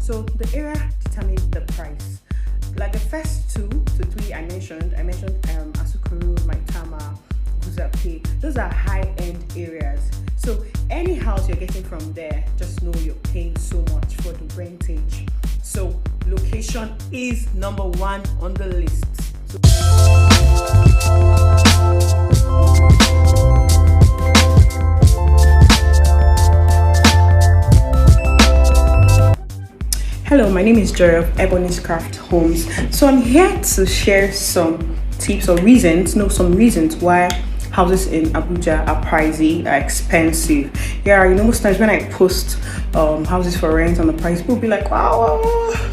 So the area determines the price. Like the first 2 to 3 I mentioned Asokoro, Maitama, Abuja. Those are high-end areas. So any house you're getting from there, just know you're paying so much for the rentage. So location is number 1 on the list. Hello, my name is Joy of Ebony's Craft Homes. So I'm here to share some tips or some reasons why houses in Abuja are pricey, are expensive. Yeah, most times when I post houses for rent on the price, people be like, wow,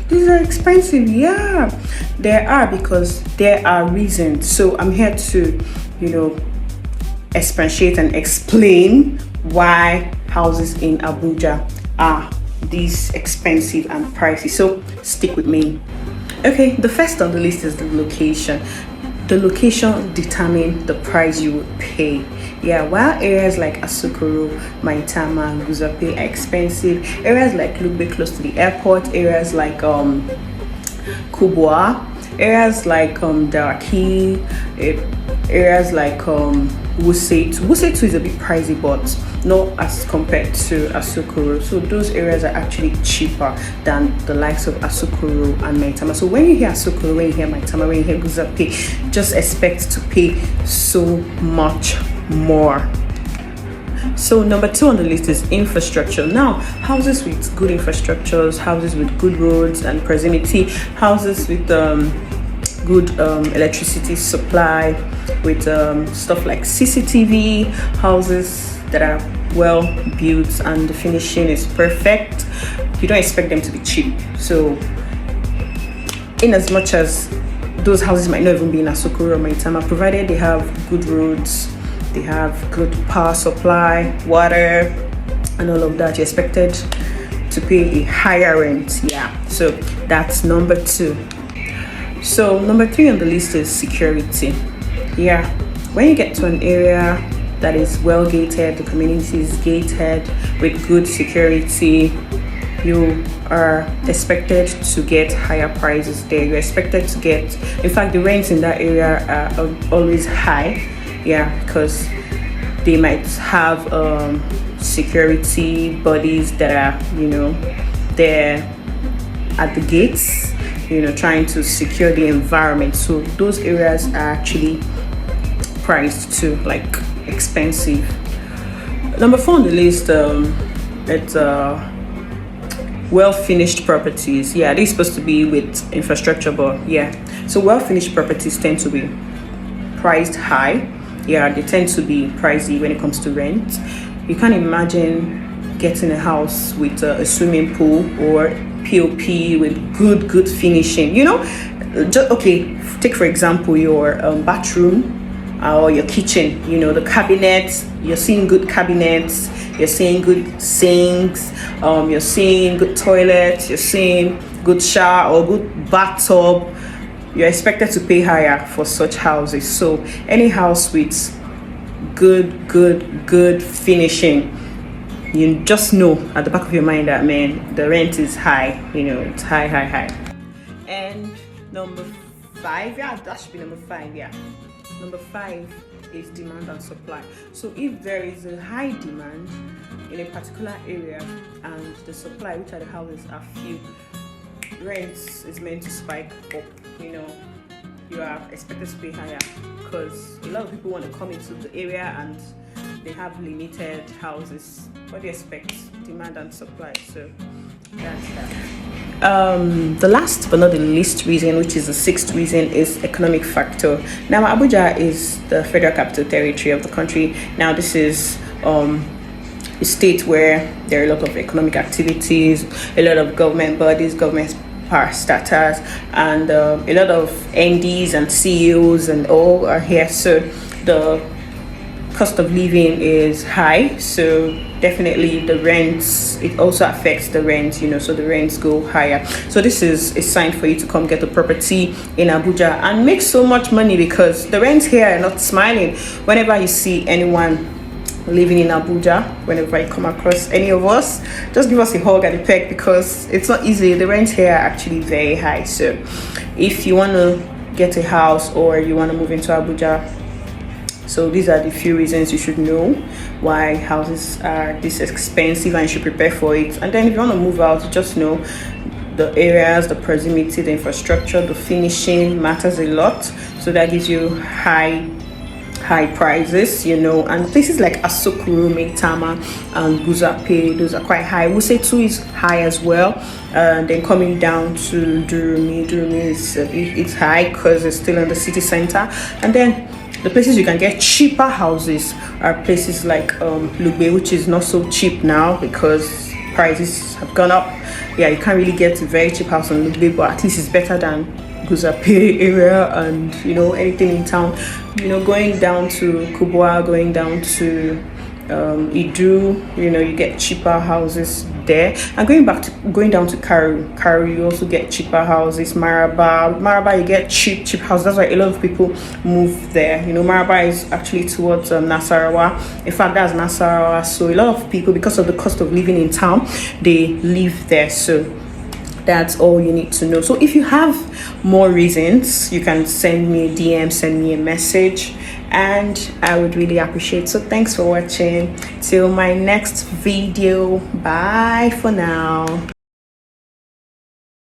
these are expensive. Yeah, there are, because there are reasons. So I'm here to, expatiate and explain why houses in Abuja are these expensive and pricey. So stick with me. Okay, the first on the list is the location. The location determines the price you would pay. Yeah, while areas like Asokoro, Maitama, Abuja are expensive, areas like Lugbe close to the airport, areas like Kubwa, areas like Daraki, areas like Wuse is a bit pricey, but not as compared to Asokoro. So those areas are actually cheaper than the likes of Asokoro and Maitama. So when you hear Asokoro, when you hear Maitama, when you hear Guzape, just expect to pay so much more. So number 2 on the list is infrastructure. Now, houses with good infrastructures, houses with good roads and proximity, houses with good electricity supply, with stuff like CCTV, houses that are well built and the finishing is perfect. You don't expect them to be cheap. So in as much as those houses might not even be in Asokoro or Maitama, provided they have good roads, they have good power supply, water, and all of that, you're expected to pay a higher rent. Yeah, so that's number 2. So number 3 on the list is security. Yeah, when you get to an area that is well gated, the community is gated with good security, you are expected to get higher prices there. You're expected to get, in fact, the rents in that area are always high. Yeah, because they might have security bodies that are, there at the gates, trying to secure the environment. So those areas are actually priced to like expensive. Number 4 on the list, it's well finished properties. Yeah, they're supposed to be with infrastructure, but yeah, so well finished properties tend to be priced high. Yeah, they tend to be pricey when it comes to rent. You can't imagine getting a house with a swimming pool or POP with good finishing. Just okay, take for example your bathroom or your kitchen. The cabinets, you're seeing good cabinets, you're seeing good sinks, you're seeing good toilets, you're seeing good shower or good bathtub. You're expected to pay higher for such houses. So any house with good finishing, you just know at the back of your mind that, man, the rent is high. It's high. And number 5, yeah, that should be number 5. Yeah, number 5 is demand and supply. So if there is a high demand in a particular area and the supply, which are the houses, are few, rents is meant to spike up. You are expected to pay higher because a lot of people want to come into the area and they have limited houses. What do you expect? Demand and supply. So that's that. The last but not the least reason, which is the 6th reason, is economic factor. Now, Abuja is the federal capital territory of the country. Now, this is a state where there are a lot of economic activities, a lot of government bodies, government starters, and a lot of NDs and CEOs and all are here. So the cost of living is high, so definitely the rents, it also affects the rent, so the rents go higher. So this is a sign for you to come get a property in Abuja and make so much money, because the rents here are not smiling. Whenever you see anyone living in Abuja. Whenever I come across any of us, just give us a hug and a peck, because it's not easy. The rents here are actually very high. So if you want to get a house or you want to move into Abuja, so these are the few reasons you should know why houses are this expensive and you should prepare for it. And then if you want to move out, just know the areas, the proximity, the infrastructure, the finishing matters a lot. So that gives you high prices, and places like Asokoro, Maitama, and Guzape, those are quite high. Wuse too is high as well. Then coming down to Durumi is it's high because it's still in the city center. And then the places you can get cheaper houses are places like Lugbe, which is not so cheap now because prices have gone up. Yeah, you can't really get a very cheap house in Lugbe, but at least it's better than Guzape area and anything in town. Going down to Kubwa, going down to Idu, you get cheaper houses there. And going down to Karu, you also get cheaper houses. Maraba, you get cheap houses. That's why a lot of people move there. Maraba is actually towards Nasarawa. In fact, that's Nasarawa. So a lot of people, because of the cost of living in town, they live there. So that's all you need to know. So if you have more reasons, you can send me a DM, send me a message, and I would really appreciate. So thanks for watching. Till my next video. Bye for now.